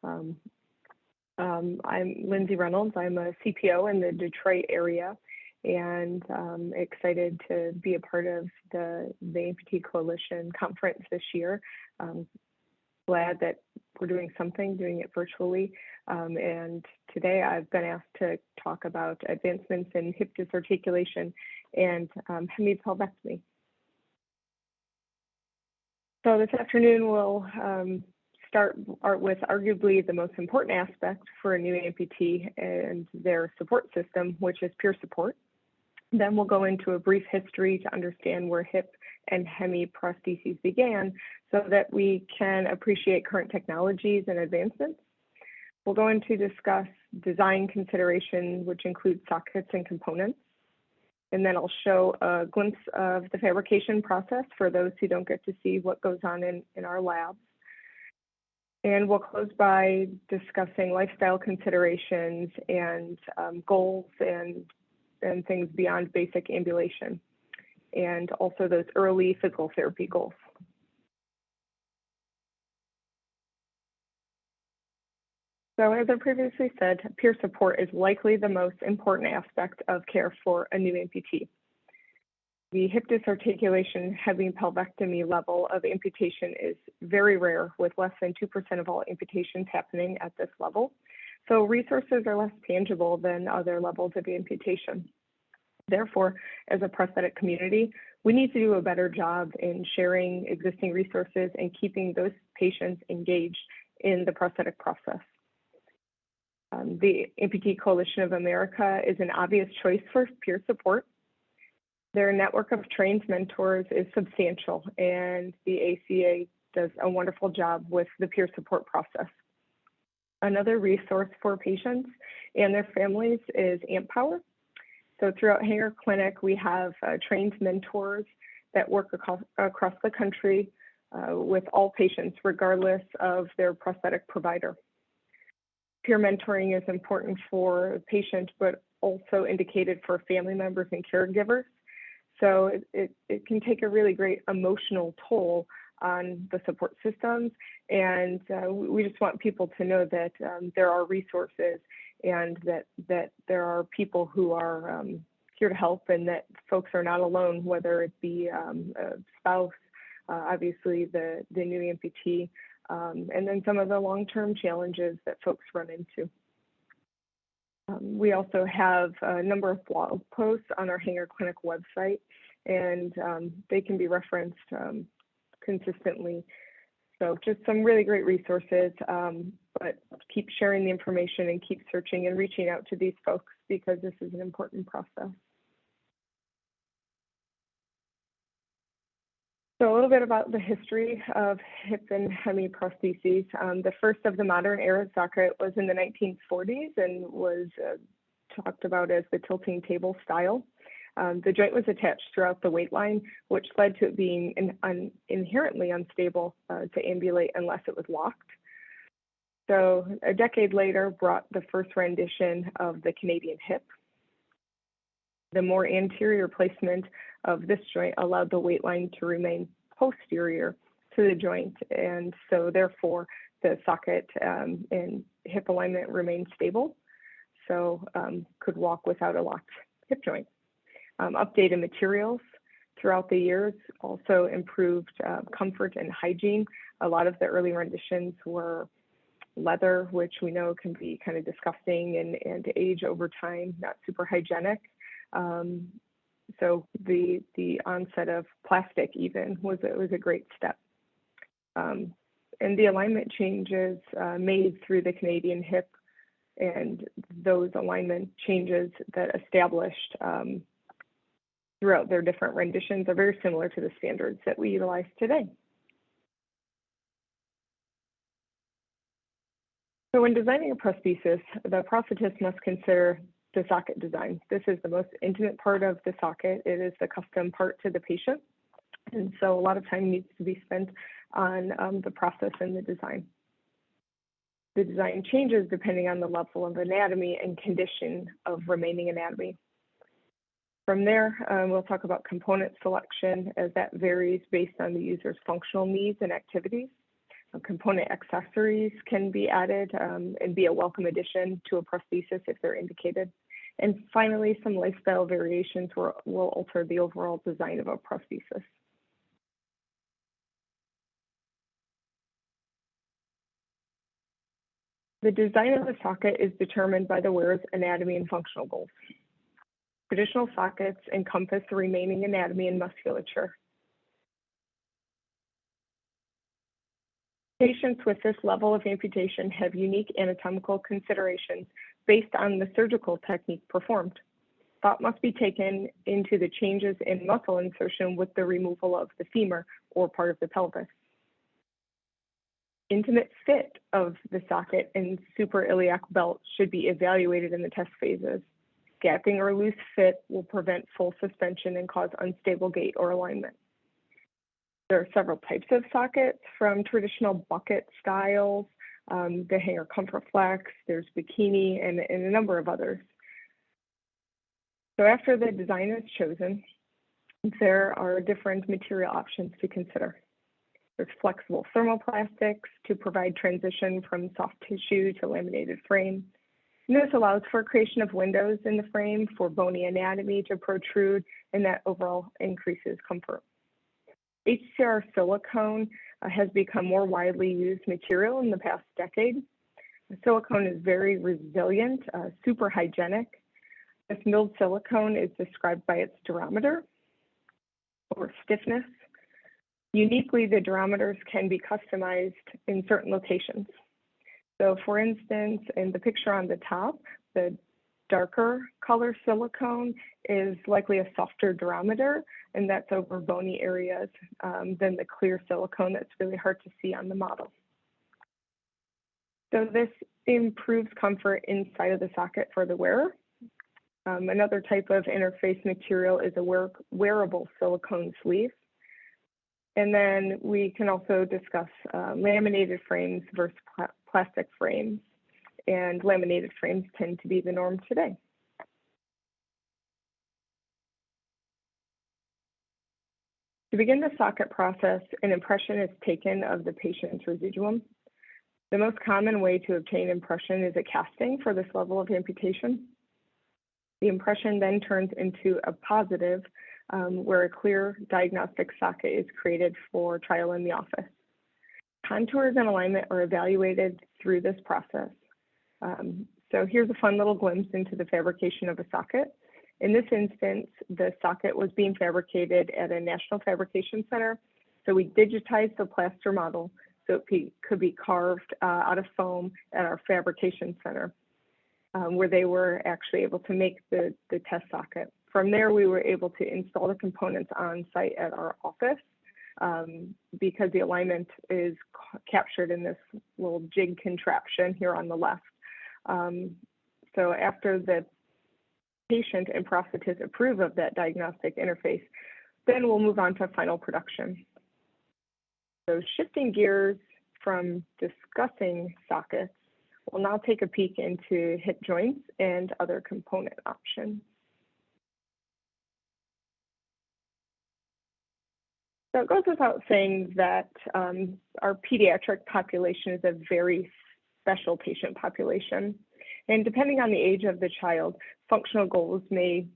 Um, I'm Lindsay Reynolds. I'm a CPO in the Detroit area, and excited to be a part of the Amputee Coalition conference this year. Glad that we're doing it virtually. And today I've been asked to talk about advancements in hip disarticulation and hemipelvectomy. So this afternoon we'll start with arguably the most important aspect for a new amputee and their support system, which is peer support. Then we'll go into a brief history to understand where hip and hemi prostheses began so that we can appreciate current technologies and advancements. We'll go into discuss design consideration, which includes sockets and components. And then I'll show a glimpse of the fabrication process for those who don't get to see what goes on in our labs. And we'll close by discussing lifestyle considerations and goals and things beyond basic ambulation, and also those early physical therapy goals. So as I previously said, peer support is likely the most important aspect of care for a new amputee. The hip disarticulation hemipelvectomy level of amputation is very rare, with less than 2% of all amputations happening at this level. So resources are less tangible than other levels of amputation. Therefore, as a prosthetic community, we need to do a better job in sharing existing resources and keeping those patients engaged in the prosthetic process. The Amputee Coalition of America is an obvious choice for peer support. Their network of trained mentors is substantial, and the ACA does a wonderful job with the peer support process. Another resource for patients and their families is AmpPower. So throughout Hanger Clinic, we have trained mentors that work across the country with all patients, regardless of their prosthetic provider. Peer mentoring is important for patients, but also indicated for family members and caregivers. So it can take a really great emotional toll on the support systems, and we just want people to know that there are resources and that there are people who are here to help, and that folks are not alone, whether it be a spouse, obviously the new amputee, and then some of the long-term challenges that folks run into. We also have a number of blog posts on our Hanger Clinic website, and they can be referenced consistently. So just some really great resources, but keep sharing the information and keep searching and reaching out to these folks, because this is an important process. So a little bit about the history of hip and hemi prostheses. The first of the modern era socket was in the 1940s and was talked about as the tilting table style. The joint was attached throughout the weight line, which led to it being inherently unstable to ambulate unless it was locked. So a decade later brought the first rendition of the Canadian hip. The more anterior placement of this joint allowed the weight line to remain posterior to the joint, and so therefore the socket and hip alignment remained stable, so could walk without a locked hip joint. Updated materials throughout the years also improved comfort and hygiene. A lot of the early renditions were leather, which we know can be kind of disgusting and age over time, not super hygienic. So the onset of plastic even was a great step. And the alignment changes made through the Canadian hip, and those alignment changes that established throughout their different renditions are very similar to the standards that we utilize today. So when designing a prosthesis, the prosthetist must consider the socket design. This is the most intimate part of the socket. It is the custom part to the patient. And so a lot of time needs to be spent on the process and the design. The design changes depending on the level of anatomy and condition of remaining anatomy. From there, we'll talk about component selection, as that varies based on the user's functional needs and activities. Component accessories can be added and be a welcome addition to a prosthesis if they're indicated. And finally, some lifestyle variations will alter the overall design of a prosthesis. The design of the socket is determined by the wearer's anatomy and functional goals. Traditional sockets encompass the remaining anatomy and musculature. Patients with this level of amputation have unique anatomical considerations based on the surgical technique performed. Thought must be taken into the changes in muscle insertion with the removal of the femur or part of the pelvis. Intimate fit of the socket and suprailiac belt should be evaluated in the test phases. Gapping or loose fit will prevent full suspension and cause unstable gait or alignment. There are several types of sockets, from traditional bucket styles, the hanger comfort flex, there's bikini, and a number of others. So after the design is chosen, there are different material options to consider. There's flexible thermoplastics to provide transition from soft tissue to laminated frame. And this allows for creation of windows in the frame for bony anatomy to protrude, and that overall increases comfort. HCR silicone has become more widely used material in the past decade. Silicone is very resilient, super hygienic. This milled silicone is described by its durometer or stiffness. Uniquely, the durometers can be customized in certain locations. So for instance, in the picture on the top, the darker color silicone is likely a softer durometer, and that's over bony areas than the clear silicone that's really hard to see on the model. So this improves comfort inside of the socket for the wearer. Another type of interface material is a wearable silicone sleeve. And then we can also discuss laminated frames versus plastic frames. And laminated frames tend to be the norm today. To begin the socket process, an impression is taken of the patient's residuum. The most common way to obtain impression is a casting for this level of amputation. The impression then turns into a positive where a clear diagnostic socket is created for trial in the office. Contours and alignment are evaluated through this process. So here's a fun little glimpse into the fabrication of a socket. In this instance, the socket was being fabricated at a national fabrication center. So we digitized the plaster model so it could be carved out of foam at our fabrication center, where they were actually able to make the test socket. From there, we were able to install the components on site at our office because the alignment is captured in this little jig contraption here on the left. So after the patient and prosthetist approve of that diagnostic interface, then we'll move on to final production. So shifting gears from discussing sockets, we'll now take a peek into hip joints and other component options. So it goes without saying that our pediatric population is a very special patient population. And depending on the age of the child, functional goals may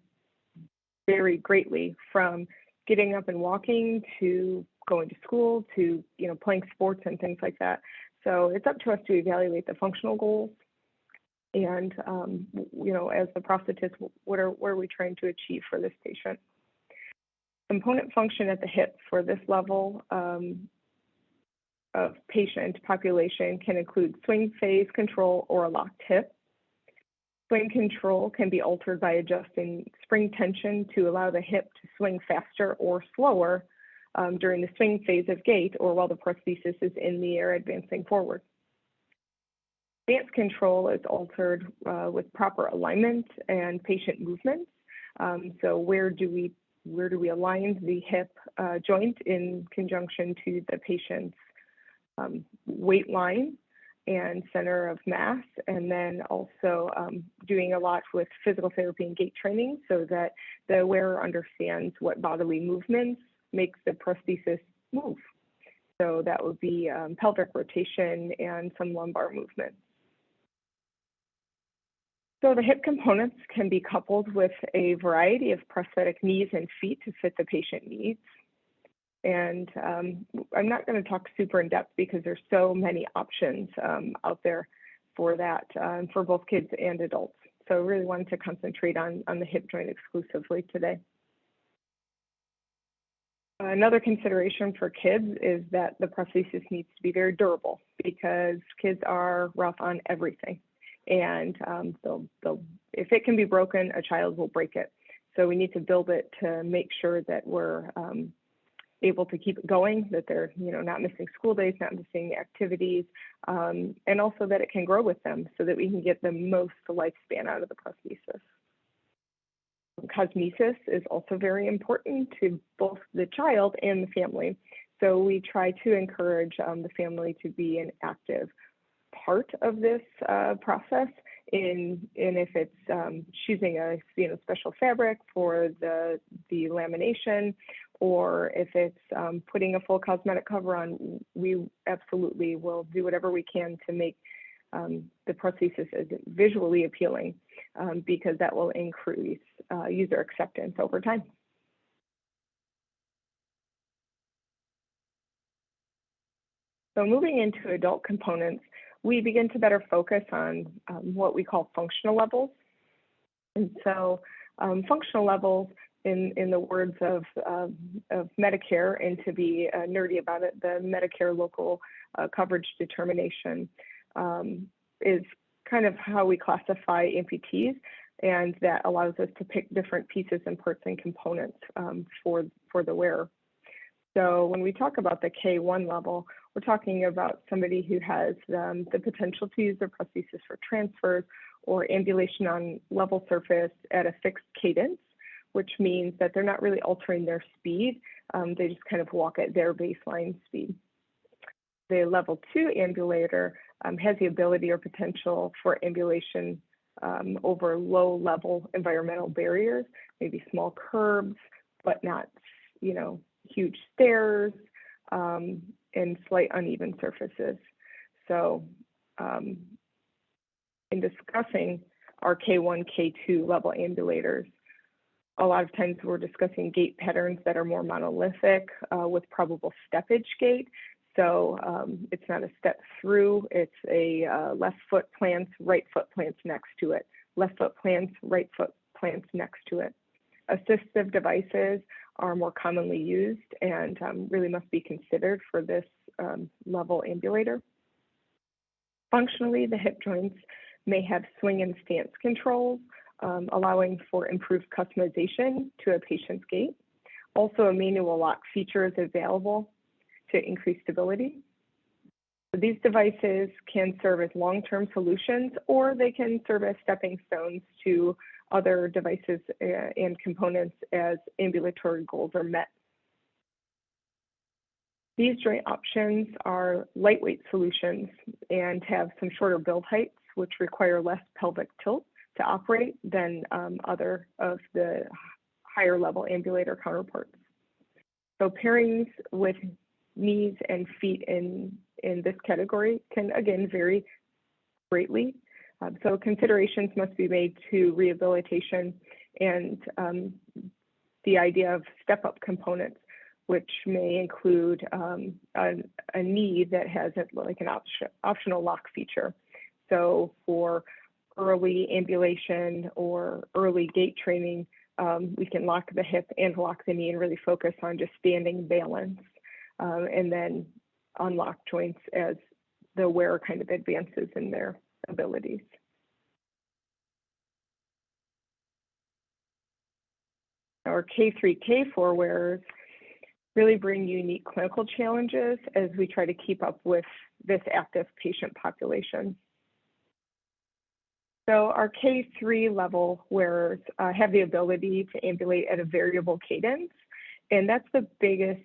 vary greatly, from getting up and walking to going to school to playing sports and things like that. So it's up to us to evaluate the functional goals. And as the prosthetist, what are we trying to achieve for this patient? Component function at the hip for this level of patient population can include swing phase control or a locked hip. Swing control can be altered by adjusting spring tension to allow the hip to swing faster or slower during the swing phase of gait or while the prosthesis is in the air advancing forward. Stance control is altered with proper alignment and patient movements. So where do we align the hip joint in conjunction to the patient's weight line and center of mass, and then also doing a lot with physical therapy and gait training so that the wearer understands what bodily movements make the prosthesis move. So that would be pelvic rotation and some lumbar movement. So the hip components can be coupled with a variety of prosthetic knees and feet to fit the patient needs. And I'm not going to talk super in depth because there's so many options out there for that, for both kids and adults. So I really wanted to concentrate on the hip joint exclusively today. Another consideration for kids is that the prosthesis needs to be very durable because kids are rough on everything. And if it can be broken, a child will break it. So we need to build it to make sure that we're able to keep it going, that they're not missing school days, not missing activities, and also that it can grow with them so that we can get the most lifespan out of the prosthesis. Cosmesis is also very important to both the child and the family. So we try to encourage the family to be an active part of this process and if it's choosing a special fabric for the lamination, or if it's putting a full cosmetic cover on, we absolutely will do whatever we can to make the prosthesis as visually appealing because that will increase user acceptance over time. So moving into adult components, we begin to better focus on what we call functional levels. And so functional levels, in the words of Medicare, and to be nerdy about it, the Medicare local coverage determination is kind of how we classify amputees, and that allows us to pick different pieces and parts and components for the wearer. So when we talk about the K1 level, we're talking about somebody who has the potential to use their prosthesis for transfers or ambulation on level surface at a fixed cadence, which means that they're not really altering their speed. They just kind of walk at their baseline speed. The level 2 ambulator has the ability or potential for ambulation over low-level environmental barriers, maybe small curbs, but not, huge stairs and slight uneven surfaces. So in discussing our K1, K2 level ambulators, a lot of times we're discussing gait patterns that are more monolithic with probable steppage gait. So it's not a step through, it's a left foot plants, right foot plants next to it. Left foot plants, right foot plants next to it. Assistive devices are more commonly used and really must be considered for this level ambulator. Functionally, the hip joints may have swing and stance controls, allowing for improved customization to a patient's gait. Also, a manual lock feature is available to increase stability. So these devices can serve as long-term solutions, or they can serve as stepping stones to other devices and components as ambulatory goals are met. These joint options are lightweight solutions and have some shorter build heights, which require less pelvic tilt to operate than other of the higher level ambulator counterparts. So pairings with knees and feet in this category can again vary greatly. So considerations must be made to rehabilitation and the idea of step-up components, which may include a knee that has an optional lock feature. So for early ambulation or early gait training, we can lock the hip and lock the knee and really focus on just standing balance, and then unlock joints as the wearer kind of advances in their abilities. Our K3, K4 wearers really bring unique clinical challenges as we try to keep up with this active patient population. So our K3 level wearers have the ability to ambulate at a variable cadence, and that's the biggest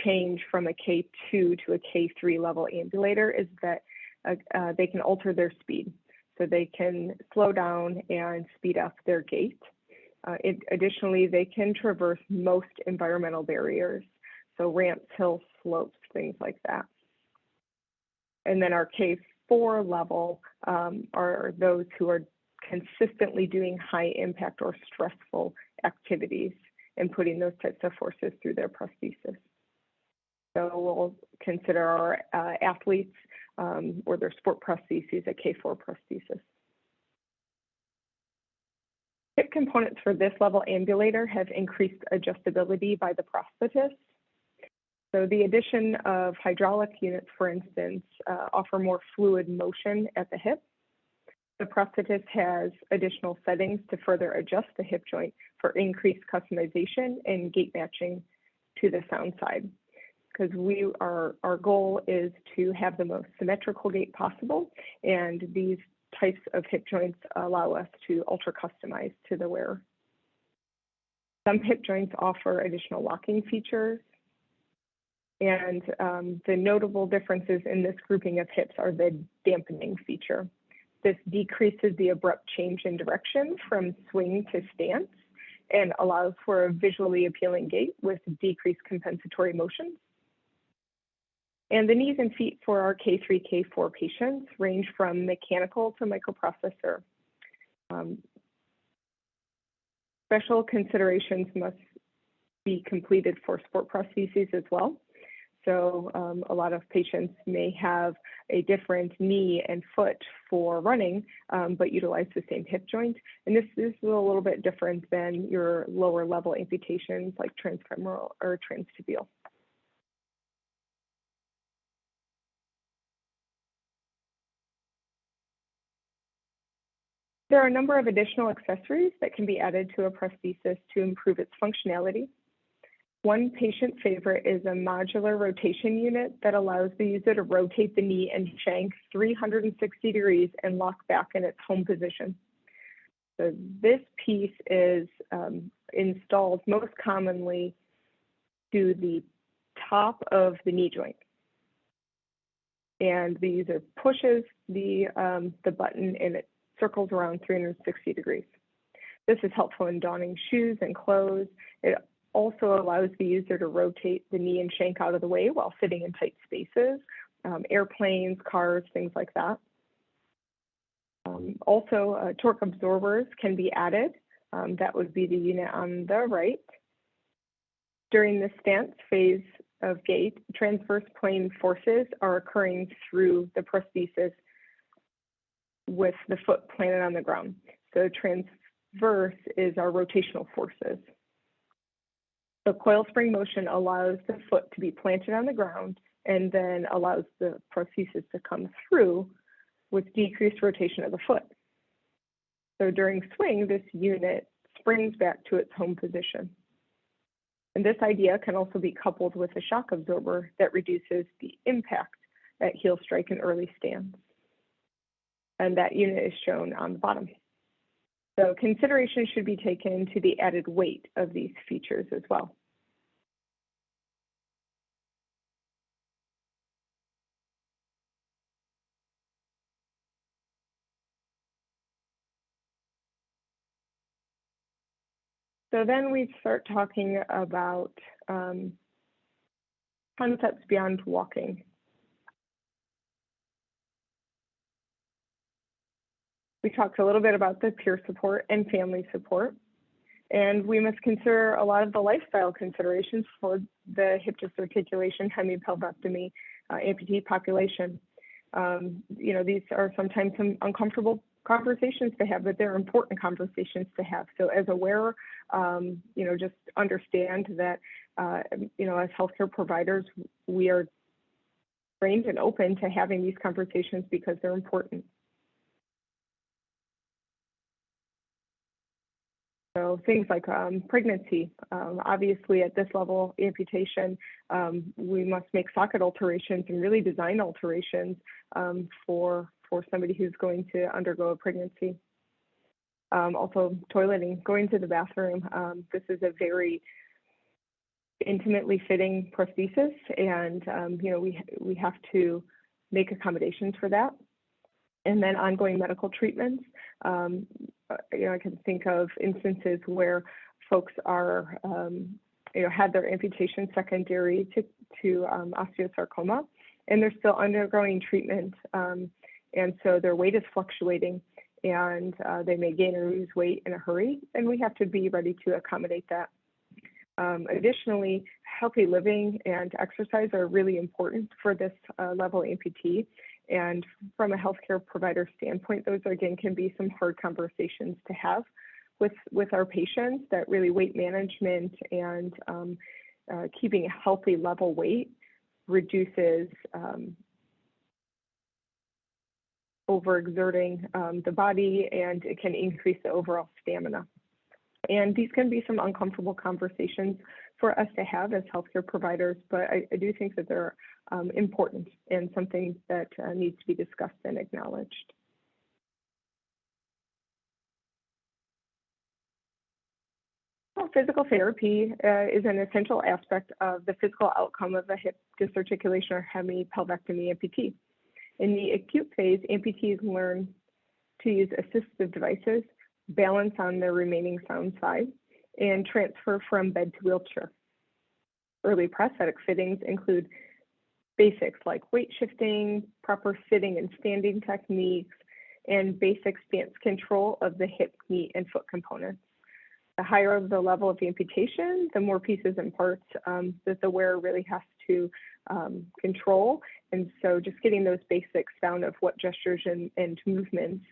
change from a K2 to a K3 level ambulator, is that they can alter their speed. So they can slow down and speed up their gait. Additionally, they can traverse most environmental barriers. So ramps, hills, slopes, things like that. And then our K4 level are those who are consistently doing high impact or stressful activities and putting those types of forces through their prosthesis. So we'll consider our athletes or their sport prostheses a K4 prosthesis. Hip components for this level ambulator have increased adjustability by the prosthetist. So the addition of hydraulic units, for instance, offer more fluid motion at the hip. The prosthetist has additional settings to further adjust the hip joint for increased customization and gait matching to the sound side. Because our goal is to have the most symmetrical gait possible, and these types of hip joints allow us to ultra customize to the wearer. Some hip joints offer additional locking features, and the notable differences in this grouping of hips are the dampening feature. This decreases the abrupt change in direction from swing to stance and allows for a visually appealing gait with decreased compensatory motions. And the knees and feet for our K3, K4 patients range from mechanical to microprocessor. Special considerations must be completed for sport prostheses as well. So a lot of patients may have a different knee and foot for running, but utilize the same hip joint. And this is a little bit different than your lower level amputations like transfemoral or transtibial. There are a number of additional accessories that can be added to a prosthesis to improve its functionality. One patient favorite is a modular rotation unit that allows the user to rotate the knee and shank 360 degrees and lock back in its home position. So this piece is installed most commonly to the top of the knee joint. And the user pushes the button and it circles around 360 degrees. This is helpful in donning shoes and clothes. It also allows the user to rotate the knee and shank out of the way while sitting in tight spaces, airplanes, cars, things like that. Also, torque absorbers can be added. That would be the unit on the right. During the stance phase of gait, transverse plane forces are occurring through the prosthesis with the foot planted on the ground. So transverse is our rotational forces. The coil spring motion allows the foot to be planted on the ground and then allows the prosthesis to come through with decreased rotation of the foot. So during swing, this unit springs back to its home position. And this idea can also be coupled with a shock absorber that reduces the impact at heel strike and early stance. And that unit is shown on the bottom. So consideration should be taken to the added weight of these features as well. So then we start talking about concepts beyond walking. We talked a little bit about the peer support and family support, and we must consider a lot of the lifestyle considerations for the hip disarticulation hemipelvectomy amputee population. You know, these are sometimes some uncomfortable conversations to have, but they're important conversations to have. So as a wearer, you know, just understand that, you know, as healthcare providers, we are trained and open to having these conversations because they're important. So things like pregnancy, obviously at this level amputation, we must make socket alterations and really design alterations for somebody who's going to undergo a pregnancy. Also toileting, going to the bathroom. This is a very intimately fitting prosthesis, and you know, we have to make accommodations for that. And then ongoing medical treatments. You know, I can think of instances where folks are had their amputation secondary to osteosarcoma, and they're still undergoing treatment. And so their weight is fluctuating, and they may gain or lose weight in a hurry, and we have to be ready to accommodate that. Additionally, healthy living and exercise are really important for this level amputee. And from a healthcare provider standpoint, those again can be some hard conversations to have with our patients, that really weight management and keeping a healthy level weight reduces overexerting the body, and it can increase the overall stamina. And these can be some uncomfortable conversations for us to have as healthcare providers, but I do think that they're important and something that needs to be discussed and acknowledged. Well, physical therapy is an essential aspect of the physical outcome of a hip disarticulation or hemipelvectomy amputee. In the acute phase, amputees learn to use assistive devices, balance on their remaining sound side, and transfer from bed to wheelchair. Early prosthetic fittings include basics like weight shifting, proper sitting and standing techniques, and basic stance control of the hip, knee, and foot components. The higher the level of amputation, the more pieces and parts that the wearer really has to control. And so just getting those basics down of what gestures and movements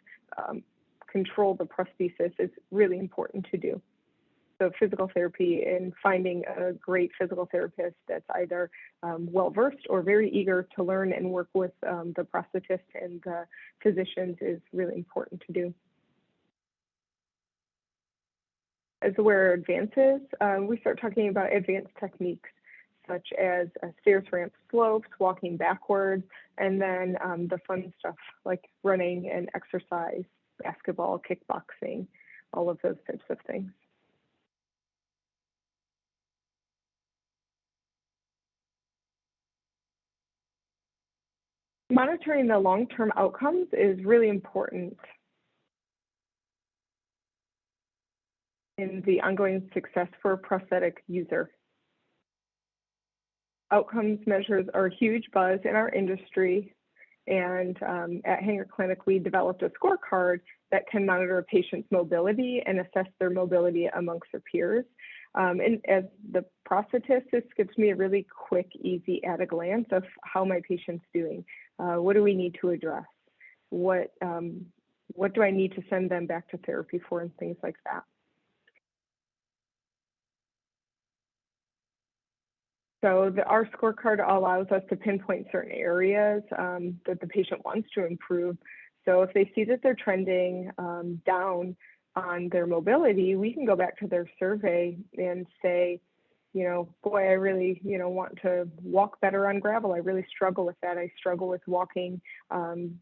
control the prosthesis is really important to do. So physical therapy and finding a great physical therapist that's either well-versed or very eager to learn and work with the prosthetist and the physicians is really important to do. As the wearer advances, we start talking about advanced techniques such as stairs, ramps, slopes, walking backwards, and then the fun stuff like running and exercise, basketball, kickboxing, all of those types of things. Monitoring the long-term outcomes is really important in the ongoing success for a prosthetic user. Outcomes measures are a huge buzz in our industry, and at Hanger Clinic, we developed a scorecard that can monitor a patient's mobility and assess their mobility amongst their peers. And as the prosthetist, this gives me a really quick, easy at a glance of how my patient's doing. What do we need to address? What do I need to send them back to therapy for, and things like that. So our scorecard allows us to pinpoint certain areas that the patient wants to improve. So if they see that they're trending down on their mobility, we can go back to their survey and say, boy, I really, want to walk better on gravel. I really struggle with that. I struggle with walking, and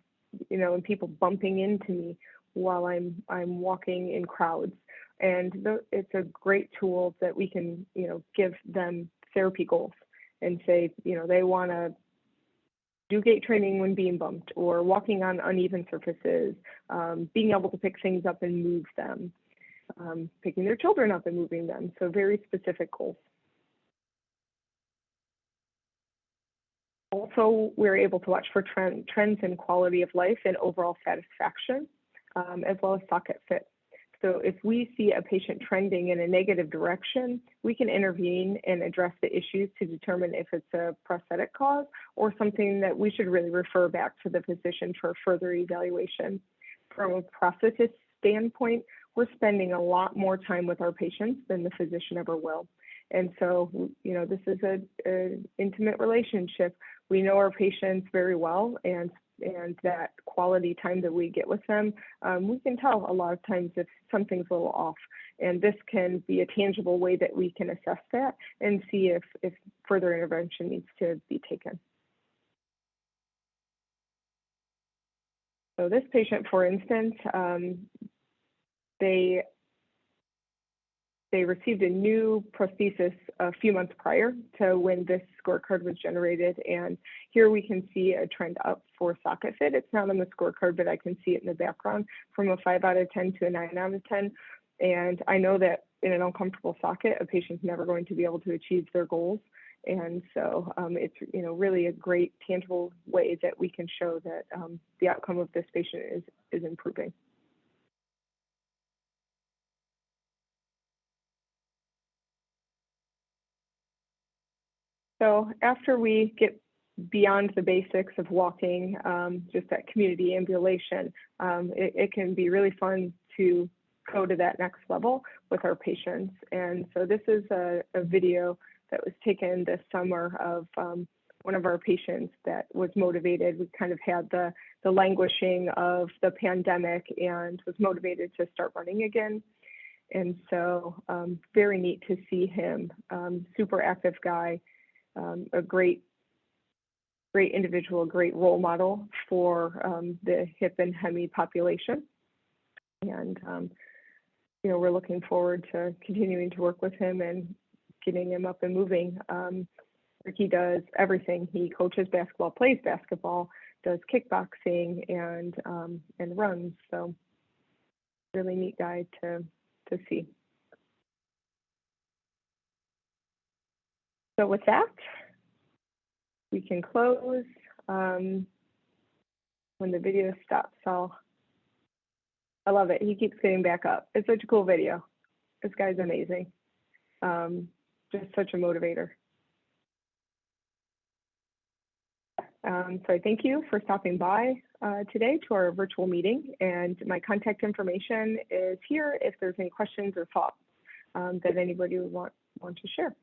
people bumping into me while I'm walking in crowds. And it's a great tool that we can, give them therapy goals and say, they want to do gait training when being bumped or walking on uneven surfaces, being able to pick things up and move them, picking their children up and moving them. So very specific goals. Also, we're able to watch for trends in quality of life and overall satisfaction, as well as socket fit. So if we see a patient trending in a negative direction, we can intervene and address the issues to determine if it's a prosthetic cause or something that we should really refer back to the physician for further evaluation. From a prosthetist standpoint, we're spending a lot more time with our patients than the physician ever will. And so, this is an intimate relationship. We know our patients very well, and that quality time that we get with them, we can tell a lot of times if something's a little off. And this can be a tangible way that we can assess that and see if further intervention needs to be taken. So this patient, for instance, they received a new prosthesis a few months prior to when this scorecard was generated. And here we can see a trend up for socket fit. It's not on the scorecard, but I can see it in the background from a 5 out of 10 to a 9 out of 10. And I know that in an uncomfortable socket, a patient's never going to be able to achieve their goals. And so it's really a great tangible way that we can show that the outcome of this patient is improving. So after we get beyond the basics of walking, just that community ambulation, it can be really fun to go to that next level with our patients. And so this is a video that was taken this summer of one of our patients that was motivated. We kind of had the languishing of the pandemic and was motivated to start running again. And so very neat to see him, super active guy, a great individual, great role model for the hip and hemi population. And we're looking forward to continuing to work with him and getting him up and moving. Ricky does everything. He coaches basketball, plays basketball, does kickboxing, and runs. So really neat guy to see. So with that, we can close. When the video stops, I love it. He keeps getting back up. It's such a cool video. This guy's amazing. Just such a motivator. So I thank you for stopping by today to our virtual meeting, and my contact information is here if there's any questions or thoughts that anybody would want to share.